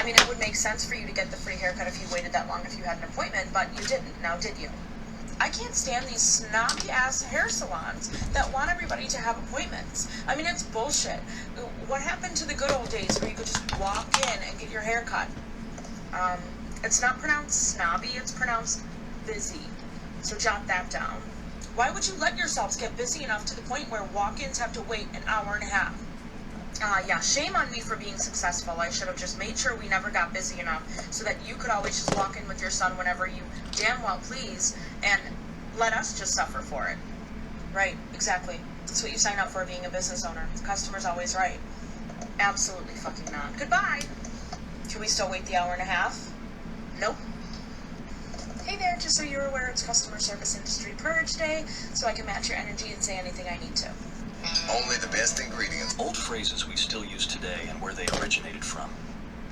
mean, it would make sense for you to get the free haircut if you waited that long if you had an appointment, but you didn't. Now, did you? I can't stand these snobby-ass hair salons that want everybody to have appointments. I mean, it's bullshit. What happened to the good old days where you could just walk in and get your hair cut? It's not pronounced snobby, it's pronounced busy. So jot that down. Why would you let yourselves get busy enough to the point where walk-ins have to wait an hour and a half? Yeah, shame on me for being successful. I should have just made sure we never got busy enough so that you could always just walk in with your son whenever you damn well please and let us just suffer for it. Right, exactly. That's what you sign up for being a business owner. The customer's always right. Absolutely fucking not. Goodbye. Can we still wait the hour and a half? Nope. Hey there, just so you're aware, it's Customer Service Industry Purge Day, so I can match your energy and say anything I need to. Only the best ingredients. Old phrases we still use today and where they originated from.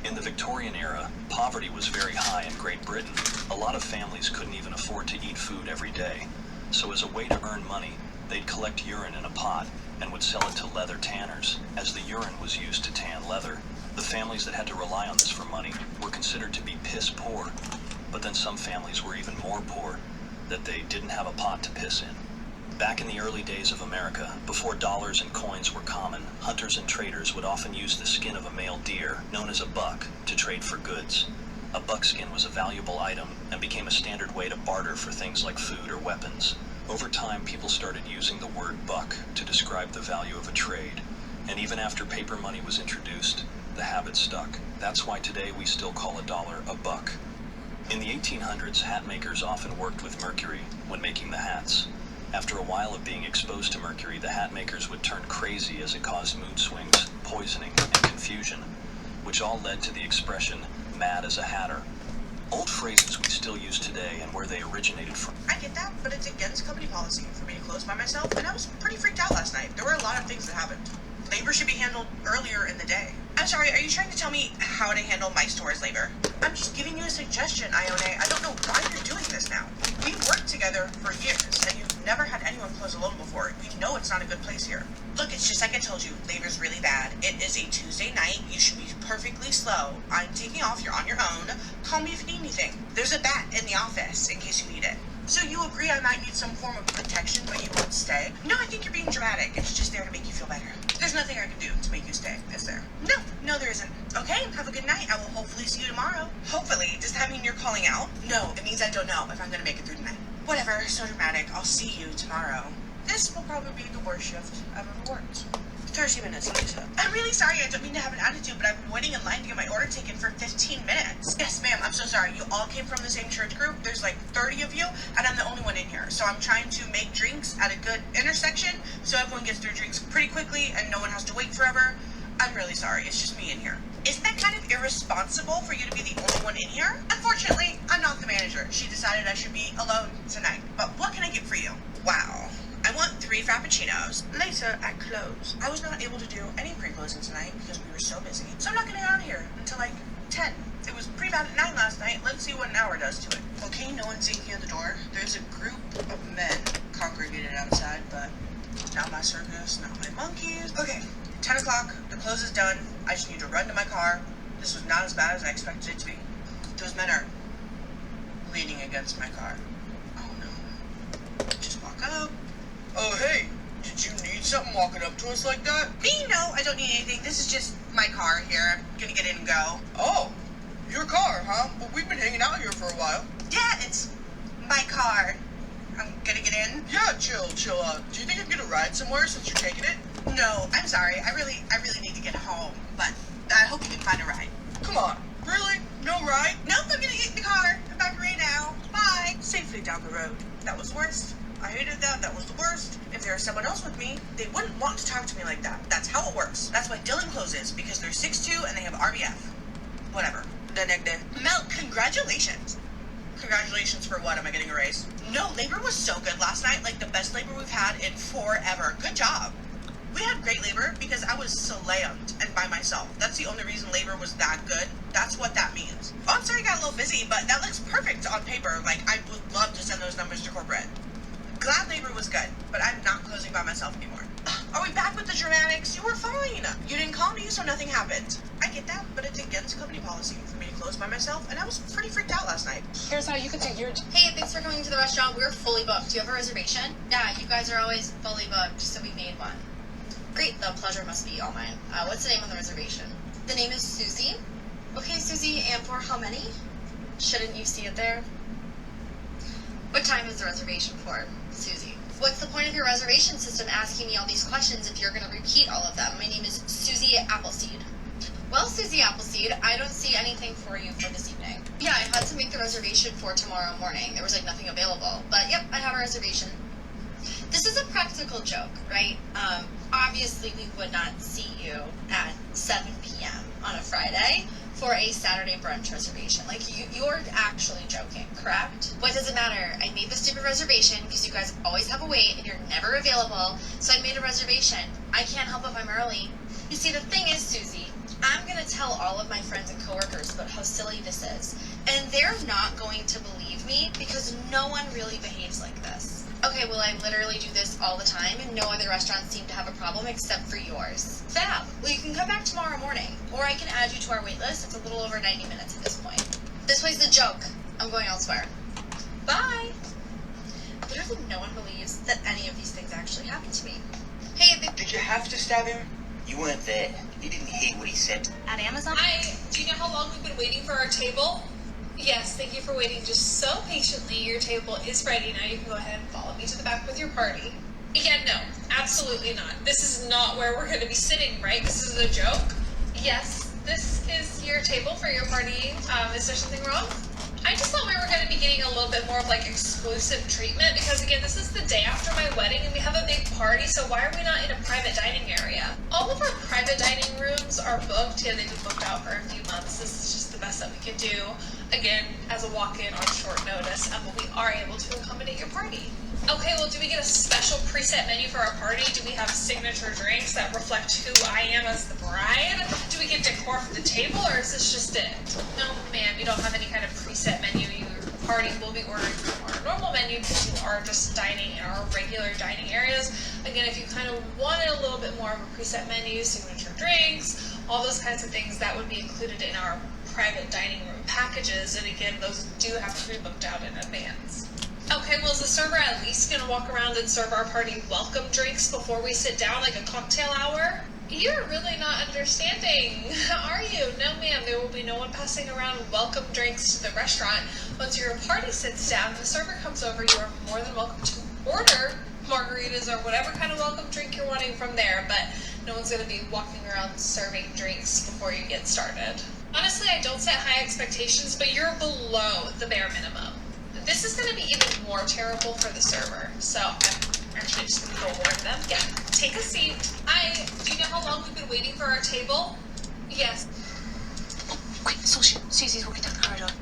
In the Victorian era, poverty was very high in Great Britain. A lot of families couldn't even afford to eat food every day. So as a way to earn money, they'd collect urine in a pot and would sell it to leather tanners. As the urine was used to tan leather, the families that had to rely on this for money were considered to be piss poor. But then some families were even more poor, that they didn't have a pot to piss in. Back in the early days of America, before dollars and coins were common, hunters and traders would often use the skin of a male deer, known as a buck, to trade for goods. A buckskin was a valuable item and became a standard way to barter for things like food or weapons. Over time, people started using the word buck to describe the value of a trade. And even after paper money was introduced, the habit stuck. That's why today we still call a dollar a buck. In the 1800s, hat makers often worked with mercury when making the hats. After a while of being exposed to mercury, the hat makers would turn crazy as it caused mood swings, poisoning, and confusion, which all led to the expression, mad as a hatter. Old phrases we still use today and where they originated from. I get that, but it's against company policy for me to close by myself, and I was pretty freaked out last night. There were a lot of things that happened. Labor should be handled earlier in the day. I'm sorry, are you trying to tell me how to handle my store's labor? I'm just giving you a suggestion, Ione. I don't know why you're doing this now. We've worked together for years, and you've never had anyone close alone before. We know it's not a good place here. Look, it's just like I told you, labor's really bad. It is a Tuesday night. You should be perfectly slow. I'm taking off. You're on your own. Call me if you need anything. There's a bat in the office in case you need it. So you agree I might need some form of protection, but you won't stay? No, I think you're being dramatic. It's just there to make you feel better. There's nothing I can do to make you stay, is there? No, there isn't. Okay, have a good night. I will hopefully see you tomorrow. Hopefully? Does that mean you're calling out? No, it means I don't know if I'm gonna make it through tonight. Whatever, so dramatic. I'll see you tomorrow. This will probably be the worst shift I've ever worked. 30 minutes, Lisa. I'm really sorry. I don't mean to have an attitude, but I've been waiting in line to get my order taken for 15 minutes. Yes, ma'am. I'm so sorry. You all came from the same church group. There's like 30 of you, and I'm the only one in here. So I'm trying to make drinks at a good intersection so everyone gets their drinks pretty quickly and no one has to wait forever. I'm really sorry. It's just me in here. Isn't that kind of irresponsible for you to be the only one in here? Unfortunately, I'm not the manager. She decided I should be alone tonight. But what can I get for you? Wow. I want 3 frappuccinos. Later at close. I was not able to do any pre-closing tonight because we were so busy. So I'm not gonna get out of here until like 10. It was pretty bad at 9 last night. Let's see what an hour does to it. Okay, no one's in here at the door. There's a group of men congregated outside, but not my circus, not my monkeys. Okay, 10 o'clock, the close is done. I just need to run to my car. This was not as bad as I expected it to be. Those men are leaning against my car. Oh no. Just walk up. Oh, hey, did you need something walking up to us like that? Me? No, I don't need anything. This is just my car here. I'm gonna get in and go. Oh, your car, huh? Well, we've been hanging out here for a while. Yeah, it's my car. I'm gonna get in. Yeah, chill. Do you think I can get a ride somewhere since you're taking it? No, I'm sorry. I really need to get home, but I hope you can find a ride. Come on, really? No ride? Nope, I'm gonna get in the car. I'm back right now. Bye. Safely down the road. That was worst. I hated that. That was the worst. If there was someone else with me, they wouldn't want to talk to me like that. That's how it works. That's why Dylan closes, because they're 6'2" and they have RBF. Whatever. Mel, congratulations. Congratulations for what? Am I getting a raise? No, labor was so good last night. Like the best labor we've had in forever. Good job. We had great labor because I was slammed and by myself. That's the only reason labor was that good. That's what that means. Oh, I'm sorry I got a little busy, but that looks perfect on paper. Like, I would love to send those numbers to corporate. Glad labor was good, but I'm not closing by myself anymore. Are we back with the dramatics? You were fine. You didn't call me, so nothing happened. I get that, but it's against company policy for me to close by myself, and I was pretty freaked out last night. Here's how you can take your... Hey, thanks for coming to the restaurant. We're fully booked. Do you have a reservation? Yeah, you guys are always fully booked, so we made one. Great, the pleasure must be all mine. What's the name on the reservation? The name is Susie. Okay, Susie, and for how many? Shouldn't you see it there? What time is the reservation for, Susie? What's the point of your reservation system asking me all these questions if you're going to repeat all of them? My name is Susie Appleseed. Well, Susie Appleseed, I don't see anything for you for this evening. Yeah, I had to make the reservation for tomorrow morning. There was nothing available. But yep, I have a reservation. This is a practical joke, right? Obviously we would not see you at 7 p.m. on a Friday for a Saturday brunch reservation. You're actually joking, correct? What does it matter? I made the stupid reservation because you guys always have a wait and you're never available, so I made a reservation. I can't help if I'm early. You see, the thing is, Susie, I'm going to tell all of my friends and coworkers about how silly this is, and they're not going to believe me because no one really behaves like this. Okay, well, I literally do this all the time, and no other restaurants seem to have a problem except for yours. Fab! Well, you can come back tomorrow morning, or I can add you to our wait list. It's a little over 90 minutes at this point. This place is a joke. I'm going elsewhere. Bye! Literally no one believes that any of these things actually happened to me. Hey, Did you have to stab him? You weren't there. You didn't hear what he said. at Amazon? Do you know how long we've been waiting for our table? Yes, thank you for waiting just so patiently. Your table is ready. Now you can go ahead and follow me to the back with your party. Yeah, no, absolutely not. This is not where we're going to be sitting, right? This is a joke. Yes, this is your table for your party. Is there something wrong? I just thought we were going to be getting a little bit more of exclusive treatment because again, this is the day after my wedding and we have a big party, so why are we not in a private dining area? All of our private dining rooms are booked. Yeah, they've been booked out for a few months. This is just the best that we can do. Again, as a walk-in on short notice, but we are able to accommodate your party. Okay, well, do we get a special preset menu for our party? Do we have signature drinks that reflect who I am as the bride? Do we get decor for the table, or is this just it? No, ma'am, you don't have any kind of preset menu. Your party will be ordering from our normal menu because you are just dining in our regular dining areas. Again, if you kind of wanted a little bit more of a preset menu, signature drinks, all those kinds of things, that would be included in our private dining room packages, and again, those do have to be booked out in advance. Okay, well, is the server at least going to walk around and serve our party welcome drinks before we sit down, like a cocktail hour? You're really not understanding, are you? No, ma'am, there will be no one passing around welcome drinks to the restaurant. Once your party sits down and the server comes over, you are more than welcome to order margaritas or whatever kind of welcome drink you're wanting from there, but no one's going to be walking around serving drinks before you get started. Honestly, I don't set high expectations, but you're below the bare minimum. This is going to be even more terrible for the server, so I'm actually just going to go warn them. Yeah, take a seat. Do you know how long we've been waiting for our table? Yes. Oh, quick, Susie's walking down the corridor.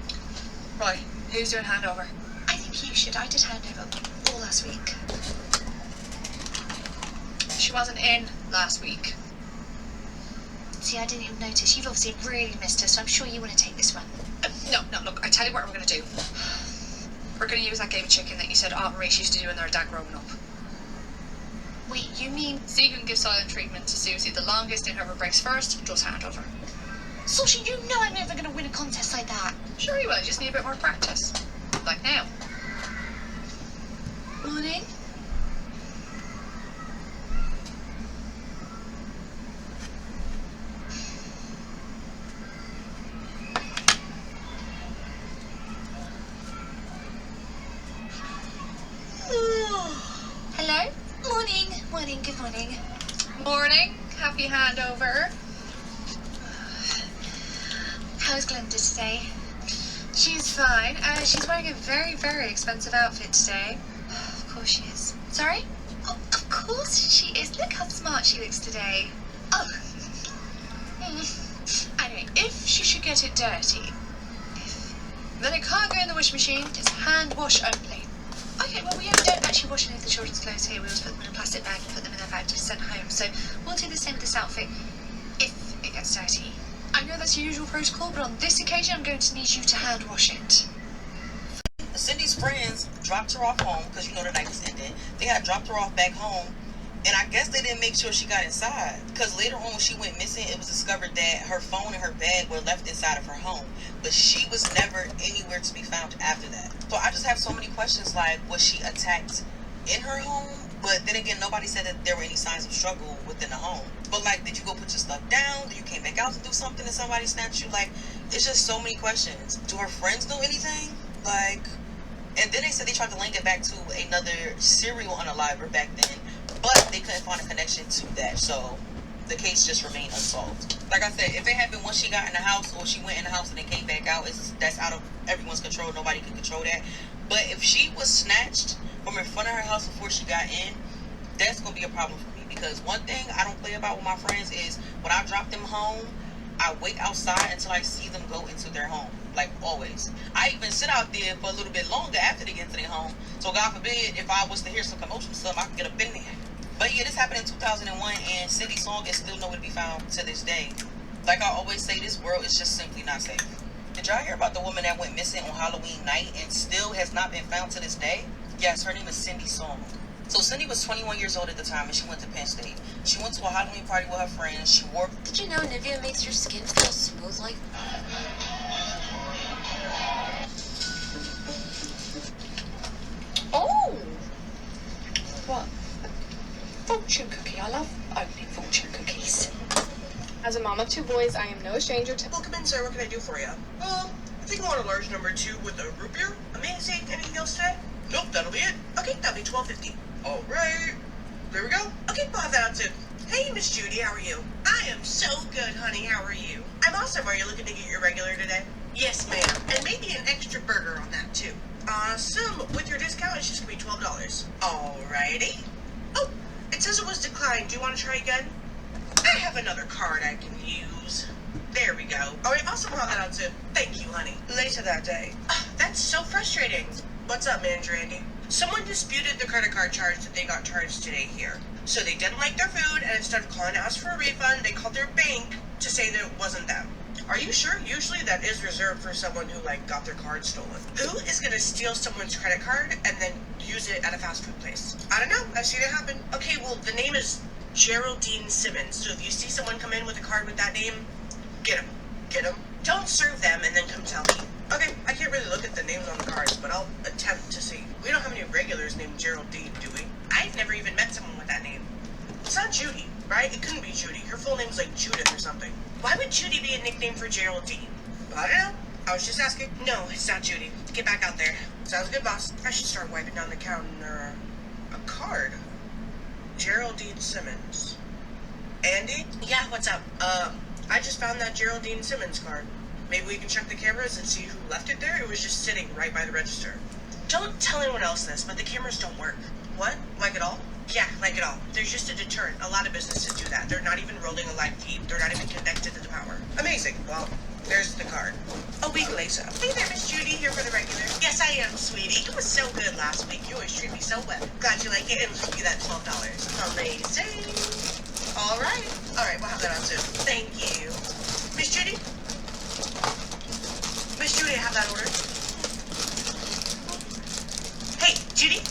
Right, who's doing handover? I think you should. I did handover all last week. She wasn't in last week. See, I didn't even notice. You've obviously really missed her, so I'm sure you want to take this one. No, look, I tell you what we're going to do. We're going to use that game of chicken that you said Aunt Maurice used to do when they were dad growing up. Wait, you mean... So you can give silent treatment to Susie. The longest and whoever breaks first, just hand over. Sushi, you know I'm never going to win a contest like that. Sure you will, you just need a bit more practice. Like now. Morning. Hello? Morning, good morning. Morning, happy handover. How's Glenda today? She's fine. She's wearing a very, very expensive outfit today. Of course she is. Sorry? Oh, of course she is. Look how smart she looks today. Oh. Anyway, if she should get it dirty, then it can't go in the washing machine. It's hand wash only. Okay, well, we don't actually wash any of the children's clothes here. We always put them in a plastic bag and put them in their bag to send home. So we'll do the same with this outfit if it gets dirty. I know that's your usual protocol, but on this occasion, I'm going to need you to hand wash it. Cindy's friends dropped her off home because you know the night was ending. They had dropped her off back home, And I guess they didn't make sure she got inside. Because later on when she went missing, it was discovered that her phone and her bag were left inside of her home. But she was never anywhere to be found after that. So I just have so many questions like, was she attacked in her home? But then again, nobody said that there were any signs of struggle within the home. But like, did you go put your stuff down? Did you came back out to do something and somebody snatched you? Like, it's just so many questions. Do her friends know anything? Like, and then they said they tried to link it back to another serial unaliver back then, but they couldn't find a connection to that. So the case just remained unsolved. Like I said, if it happened once she got in the house or she went in the house and then came back out, that's out of everyone's control. Nobody can control that. But if she was snatched from in front of her house before she got in, that's going to be a problem for me. Because one thing I don't play about with my friends is when I drop them home, I wait outside until I see them go into their home. Like always. I even sit out there for a little bit longer after they get into their home. So God forbid, if I was to hear some commotion or something, I can get up in there. But yeah, this happened in 2001 and Cindy's song is still nowhere to be found to this day. Like I always say, this world is just simply not safe. Did y'all hear about the woman that went missing on Halloween night and still has not been found to this day? Yes, her name is Cindy Song. So Cindy was 21 years old at the time and she went to Penn State. She went to a Halloween party with her friends. She wore... Did you know Nivea makes your skin feel smooth like... Oh! What? Fortune cookie. I love opening fortune cookies. As a mom of 2 boys, I am no stranger to... Welcome in, sir. What can I do for you? I think I want a large number 2 with a root beer. Amazing. Anything else today? Nope, that'll be it. Okay, that'll be $12.50. All right. There we go. Okay, we'll have that out soon. Hey, Miss Judy, how are you? I am so good, honey. How are you? I'm awesome. Are you looking to get your regular today? Yes, ma'am. And maybe an extra burger on that, too. Awesome. With your discount, it's just going to be $12. Alrighty. Oh, it says it was declined. Do you want to try again? I have another card I can use. There we go. All right, awesome. We'll have that out soon. Thank you, honey. Later that day. That's so frustrating. What's up, Manager Andy? Someone disputed the credit card charge that they got charged today here. So they didn't like their food, and instead of calling to ask for a refund, they called their bank to say that it wasn't them. Are you sure? Usually that is reserved for someone who, got their card stolen. Who is going to steal someone's credit card and then use it at a fast food place? I don't know. I've seen it happen. Okay, well, the name is Geraldine Simmons. So if you see someone come in with a card with that name, get them. Get them. Don't serve them and then come tell me. Okay, I can't really look at the names on the cards, but I'll attempt to see. We don't have any regulars named Geraldine, do we? I've never even met someone with that name. It's not Judy, right? It couldn't be Judy. Her full name's like Judith or something. Why would Judy be a nickname for Geraldine? I don't know. I was just asking. No, it's not Judy. Get back out there. Sounds good, boss. I should start wiping down the counter. A card. Geraldine Simmons. Andy? Yeah, what's up? I just found that Geraldine Simmons card. Maybe we can check the cameras and see who left it there. It was just sitting right by the register. Don't tell anyone else this, but the cameras don't work. What? Like it all? Yeah, like it all. There's just a deterrent. A lot of businesses do that. They're not even rolling a live feed. They're not even connected to the power. Amazing. Well, there's the card. A week later. Hey there, Miss Judy, here for the regular. Yes, I am, sweetie. It was so good last week. You always treat me so well. Glad you like it, and we'll give you that $12. Amazing. All right. All right, we'll have that on soon. Thank you. Miss Judy? Miss Judy, I have that order. Hey, Judy?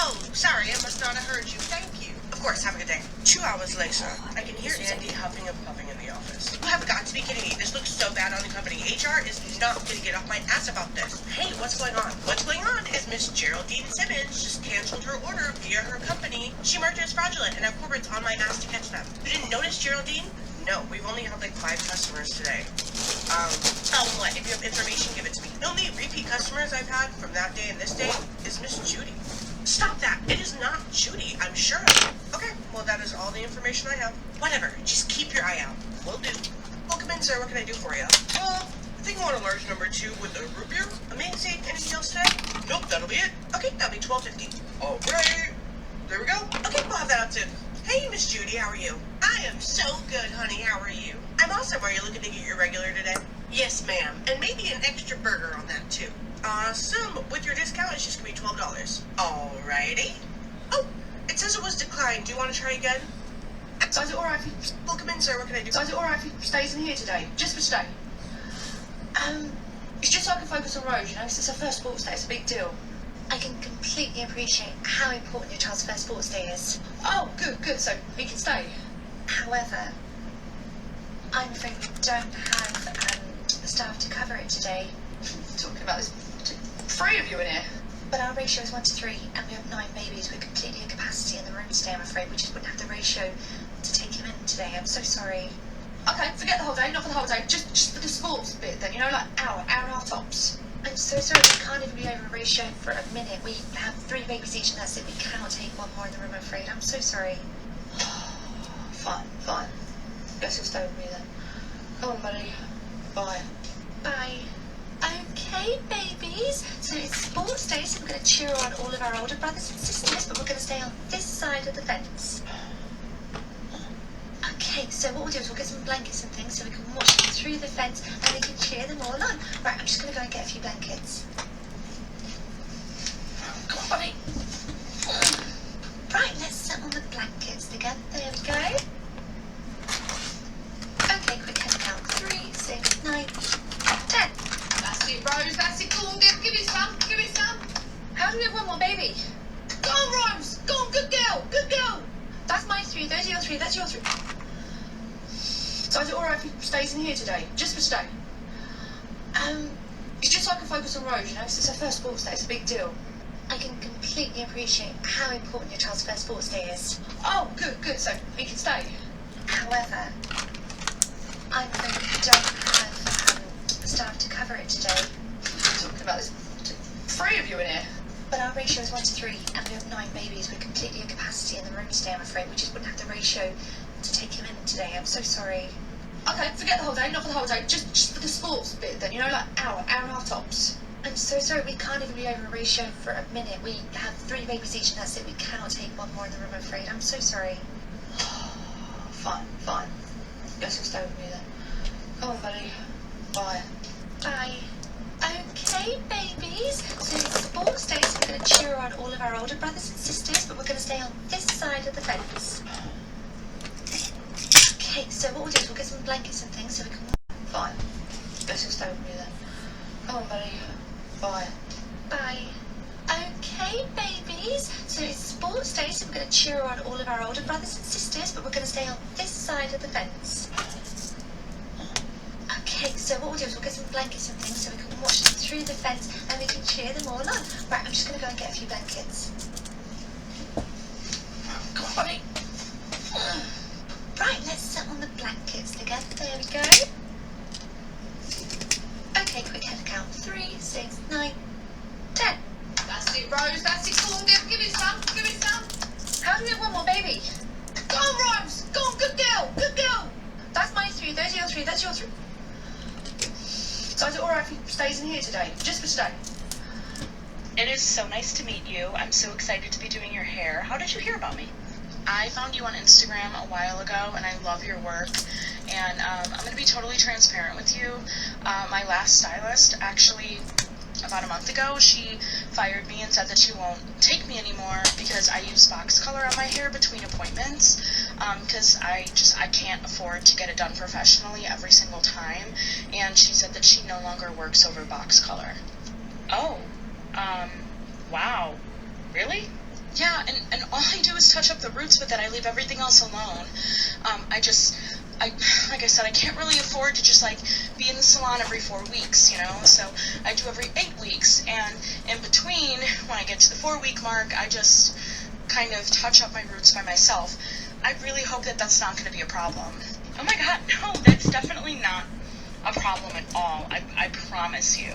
Oh, sorry, I must not have heard you. Thank you. Of course, have a good day. 2 hours later, I can hear Andy huffing and puffing in the office. You have got to be kidding me. This looks so bad on the company. HR is not going to get off my ass about this. Hey, what's going on? What's going on is Miss Geraldine Simmons just canceled her order via her company. She marked it as fraudulent, and have corporates on my ass to catch them. You didn't notice, Geraldine? No, we've only had 5 customers today. What? If you have information, give it to me. The only repeat customers I've had from that day and this day is Miss Judy. Stop that. It is not Judy, I'm sure of it. Okay, well, that is all the information I have. Whatever, just keep your eye out. Will do. Welcome in, sir. What can I do for you? I think I want a large number 2 with a root beer. Amazing. Anything else today? Nope, that'll be it. Okay, that'll be $12.50. All right. There we go. Okay, we'll have that out soon. Hey, Miss Judy, how are you? I am so good, honey. How are you? I'm awesome. Are you looking to get your regular today? Yes, ma'am. And maybe an extra burger on that, too. Awesome. With your discount, it's just going to be $12. Alrighty. Oh, it says it was declined. Do you want to try again? So is it alright if you... Welcome in, sir. What can I do? So is it alright if he stays in here today? Just for today? It's just so I can focus on Rose, you know? Since her first sports day, it's a big deal. I can completely appreciate how important your child's first sports day is. Oh, good. So he can stay. However, I'm afraid we don't have staff to cover it today. Talking about this, 3 of you in here. But our ratio is 1 to 3, and we have 9 babies. We're completely at capacity in the room today, I'm afraid. We just wouldn't have the ratio to take him in today. I'm so sorry. Okay, forget the whole day, not for the whole day, just for the sports bit then, you know, like hour and a half tops. I'm so sorry, we can't even be over a ratio for a minute. We have 3 babies each, and that's it. We cannot take one more in the room, I'm afraid. I'm so sorry. Fine. Guess you'll stay with me then. Come on, buddy. Bye. Bye. Okay, babies. So it's sports day, so we're going to cheer on all of our older brothers and sisters, but we're going to stay on this side of the fence. Okay, so what we'll do is we'll get some blankets and things so we can watch them through the fence and we can cheer them all on. Right, I'm just going to go and get a few blankets. Come on, buddy. Right, let's sit on the blankets together. There we go. Okay, quick head count. 3, 6, 9, 10. That's it, Rose. That's it. Go on, give it some. How do we have one more baby? Go on, Rose. Go on, good girl. That's my 3. Those are your 3. That's your 3. So is it alright if he stays in here today? Just for today? It's just so I can focus on Rose, you know? It's her first sports day. It's a big deal. I can completely appreciate how important your child's first sports day is. Oh, good. So he can stay. However, I'm afraid we don't have staff to cover it today. Talking about this, 3 of you in here. But our ratio is 1 to 3, and we have 9 babies. We're completely at capacity in the room today, I'm afraid. We just wouldn't have the ratio to take him in today. I'm so sorry. Okay, forget the whole day, not for the whole day, just for the sports bit then, you know, like hour and a half tops. I'm so sorry, we can't even be over a ratio for a minute. We have 3 babies each, and that's it. We cannot take one more in the room, I'm afraid. I'm so sorry. Fine. Guess you'll stay with me then. Come on, buddy. Bye. Bye. Okay, babies. So it's sports day, so we're going to cheer on all of our older brothers and sisters, but we're going to stay on this side of the fence. Okay, so what we'll do is we'll get some blankets and things so we can... Fine. Guess you'll stay with me then. Come on, buddy. Bye. Bye. Okay, babies. So it's sports day, so we're going to cheer on all of our older brothers and sisters, but we're going to stay on this side of the fence. Okay, so what we'll do is we'll get some blankets and things so we can watch them through the fence and we can cheer them all on. Right, I'm just going to go and get a few blankets. Come on, buddy. Right, let's sit on the blankets together. There we go. Okay, quick head count. 3, 6, 9, 10. That's it, Rose. That's it. Go on, give it some. How do we have one more baby? Go on, Rose. Go on, good girl. That's my 3. Those are your 3. That's your 3. So is it alright if he stays in here today? Just for today? It is so nice to meet you. I'm so excited to be doing your hair. How did you hear about me? I found you on Instagram a while ago, and I love your work. And I'm going to be totally transparent with you. My last stylist, actually, about a month ago, she fired me and said that she won't take me anymore because I use box color on my hair between appointments. Because I can't afford to get it done professionally every single time. And she said that she no longer works over box color. Oh, wow. Really? Yeah, and all I do is touch up the roots with it. I leave everything else alone. Like I said, I can't really afford to just, be in the salon every 4 weeks, you know? So I do every 8 weeks, and in between, when I get to the 4-week mark, I just kind of touch up my roots by myself. I really hope that that's not going to be a problem. Oh my god, no, that's definitely not a problem at all. I promise you.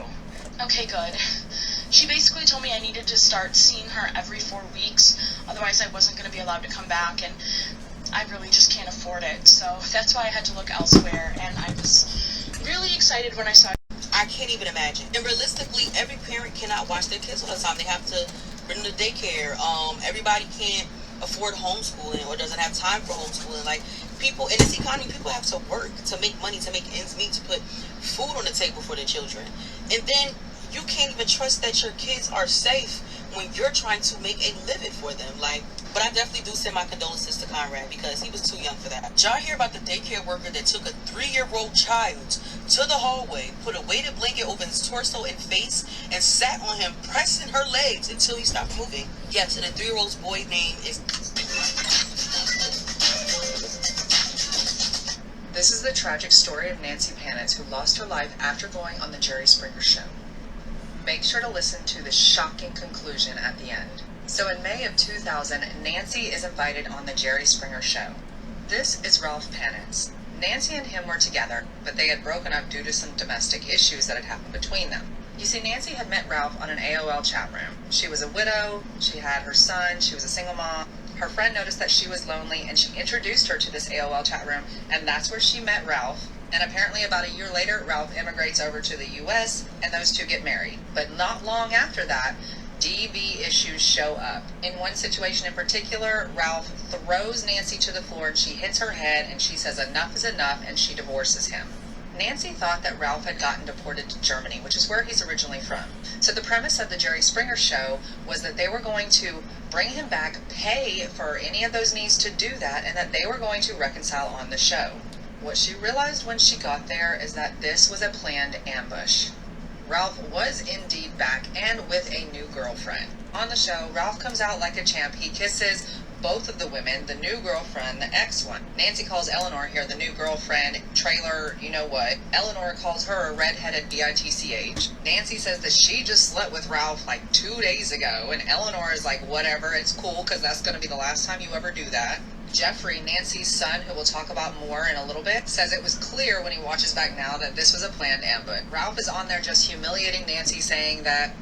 Okay, good. She basically told me I needed to start seeing her every 4 weeks, otherwise I wasn't going to be allowed to come back, and I really just can't afford it. So that's why I had to look elsewhere, and I was really excited when I saw it. I can't even imagine. And realistically, every parent cannot watch their kids all the time. They have to bring them to daycare. Everybody can't afford homeschooling or doesn't have time for homeschooling. People in this economy, people have to work to make money, to make ends meet, to put food on the table for their children. And then you can't even trust that your kids are safe when you're trying to make a living for them. But I definitely do send my condolences to Conrad because he was too young for that. Did y'all hear about the daycare worker that took a 3-year-old child to the hallway, put a weighted blanket over his torso and face, and sat on him, pressing her legs until he stopped moving. Yes, and a 3-year-old boy's name is... This is the tragic story of Nancy Panitz, who lost her life after going on the Jerry Springer Show. Make sure to listen to the shocking conclusion at the end. So in May of 2000, Nancy is invited on the Jerry Springer Show. This is Ralph Panitz. Nancy and him were together, but they had broken up due to some domestic issues that had happened between them. You see, Nancy had met Ralph on an AOL chat room. She was a widow, she had her son, she was a single mom. Her friend noticed that she was lonely, and she introduced her to this AOL chat room, and that's where she met Ralph. And apparently about a year later, Ralph immigrates over to the US, and those two get married. But not long after that, DV issues show up. In one situation in particular, Ralph throws Nancy to the floor, and she hits her head, and she says enough is enough, and she divorces him. Nancy thought that Ralph had gotten deported to Germany, which is where he's originally from. So the premise of the Jerry Springer Show was that they were going to bring him back, pay for any of those needs to do that, and that they were going to reconcile on the show. What she realized when she got there is that this was a planned ambush. Ralph was indeed back and with a new girlfriend. On the show, Ralph comes out like a champ. He kisses both of the women, the new girlfriend, the ex one. Nancy calls Eleanor here the new girlfriend, trailer, you know what. Eleanor calls her a redheaded bitch. Nancy says that she just slept with Ralph like 2 days ago, and Eleanor is like, whatever, it's cool, because that's going to be the last time you ever do that. Jeffrey, Nancy's son, who we'll talk about more in a little bit, says it was clear when he watches back now that this was a planned ambush. Ralph is on there just humiliating Nancy, saying that,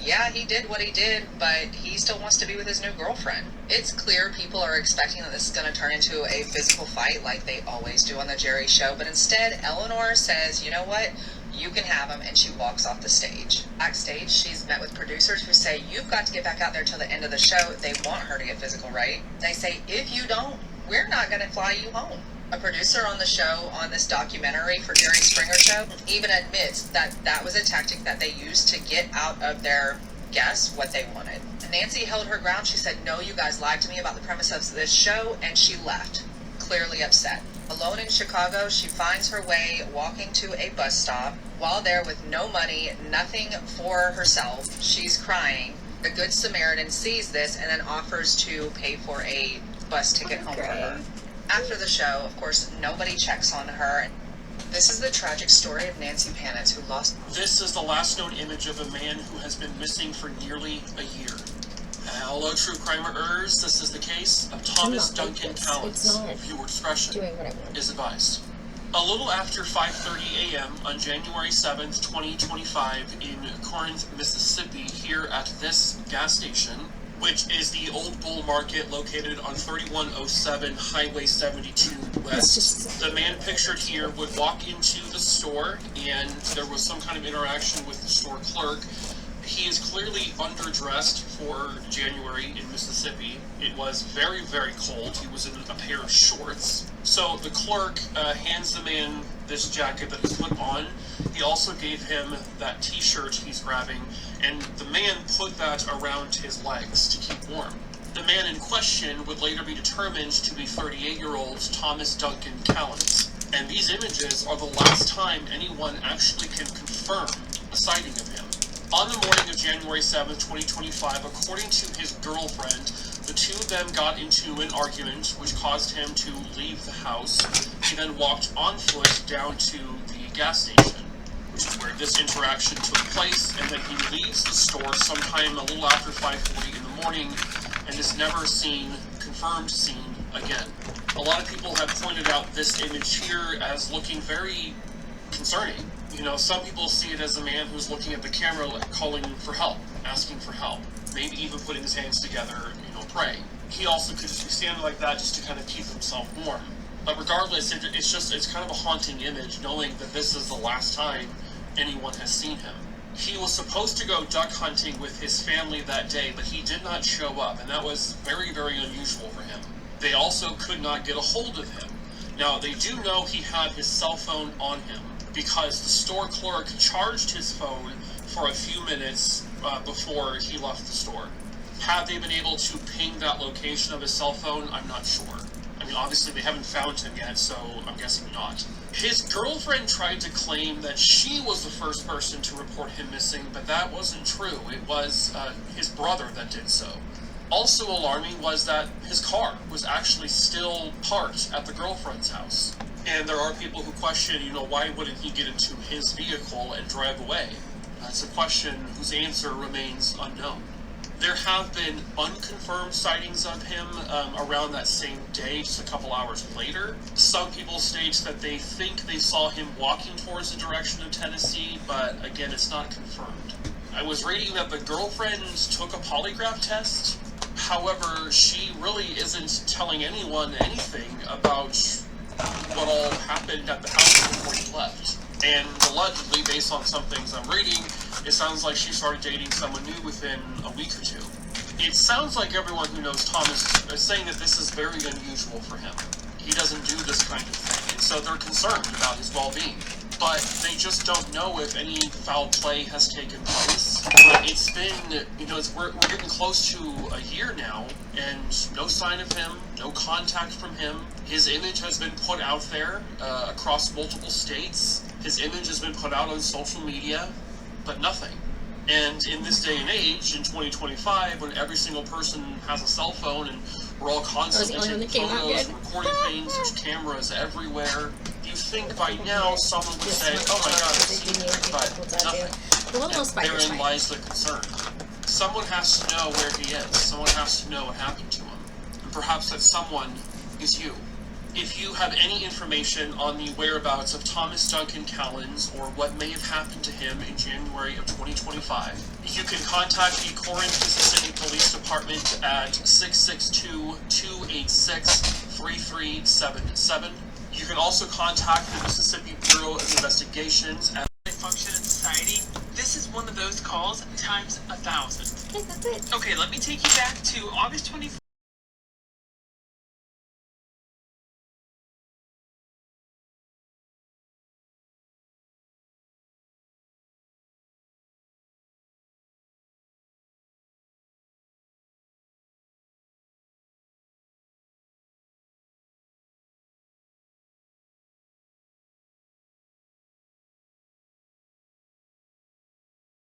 yeah, he did what he did, but he still wants to be with his new girlfriend. It's clear people are expecting that this is going to turn into a physical fight like they always do on the Jerry Show, but instead, Eleanor says, you know what? You can have him, and she walks off the stage. Backstage, she's met with producers who say, you've got to get back out there till the end of the show. They want her to get physical, right? They say, if you don't, we're not going to fly you home. A producer on the show, on this documentary for Jerry Springer Show, even admits that that was a tactic that they used to get out of their guests what they wanted. Nancy held her ground. She said, no, you guys lied to me about the premise of this show, and she left, clearly upset. Alone in Chicago, she finds her way walking to a bus stop. While there with no money, nothing for herself, she's crying. The Good Samaritan sees this and then offers to pay for a bus ticket home for her. After the show, of course, nobody checks on her. This is the tragic story of Nancy Panitz, who lost... This is the last known image of a man who has been missing for nearly a year. Hello, true crimerers. This is the case of Thomas Duncan Callens. Viewer discretion is advised. A little after 5:30 a.m. on January 7th, 2025, in Corinth, Mississippi, here at this gas station, which is the Old Bull Market located on 3107 Highway 72 West. The man pictured here would walk into the store, and there was some kind of interaction with the store clerk. He is clearly underdressed for January in Mississippi. It was very, very cold. He was in a pair of shorts. So the clerk hands the man this jacket that he's put on. He also gave him that t-shirt he's grabbing, and the man put that around his legs to keep warm. The man in question would later be determined to be 38-year-old Thomas Duncan Callens. And these images are the last time anyone actually can confirm a sighting of him. On the morning of January 7th, 2025, according to his girlfriend, the two of them got into an argument which caused him to leave the house. He then walked on foot down to the gas station, which is where this interaction took place, and then he leaves the store sometime a little after 5:40 in the morning and is never confirmed seen again. A lot of people have pointed out this image here as looking very concerning. You know, some people see it as a man who's looking at the camera, like, calling for help, asking for help, maybe even putting his hands together, praying. He also could just be standing like that just to kind of keep himself warm. But regardless, it's kind of a haunting image, knowing that this is the last time anyone has seen him. He was supposed to go duck hunting with his family that day, but he did not show up, and that was very, very unusual for him. They also could not get a hold of him. Now, they do know he had his cell phone on him, because the store clerk charged his phone for a few minutes before he left the store. Had they been able to ping that location of his cell phone? I'm not sure. mean, obviously they haven't found him yet, so I'm guessing not. His girlfriend tried to claim that she was the first person to report him missing, but that wasn't true. It was his brother that did so. Also alarming was that his car was actually still parked at the girlfriend's house. And there are people who question, why wouldn't he get into his vehicle and drive away? That's a question whose answer remains unknown. There have been unconfirmed sightings of him around that same day, just a couple hours later. Some people state that they think they saw him walking towards the direction of Tennessee, but again, it's not confirmed. I was reading that the girlfriend took a polygraph test. However, she really isn't telling anyone anything about what all happened at the house before he left. And allegedly, based on some things I'm reading, it sounds like she started dating someone new within a week or two. It sounds like everyone who knows Thomas is saying that this is very unusual for him. He doesn't do this kind of thing, and so they're concerned about his well-being. But they just don't know if any foul play has taken place. But it's been, we're getting close to a year now, and no sign of him, no contact from him. His image has been put out there across multiple states. His image has been put out on social media, but nothing. And in this day and age, in 2025, when every single person has a cell phone and we're all constantly taking photos, recording things, there's cameras everywhere, you think by now someone would say, oh my god, it's secret, but nothing. And therein lies the concern. Someone has to know where he is. Someone has to know what happened to him. And perhaps that someone is you. If you have any information on the whereabouts of Thomas Duncan Callens or what may have happened to him in January of 2025, you can contact the Corinth, Mississippi Police Department at 662-286-3377. You can also contact the Mississippi Bureau of Investigations at Function in Society. This is one of those calls times 1,000. Okay, that's it. Okay, let me take you back to August 24th.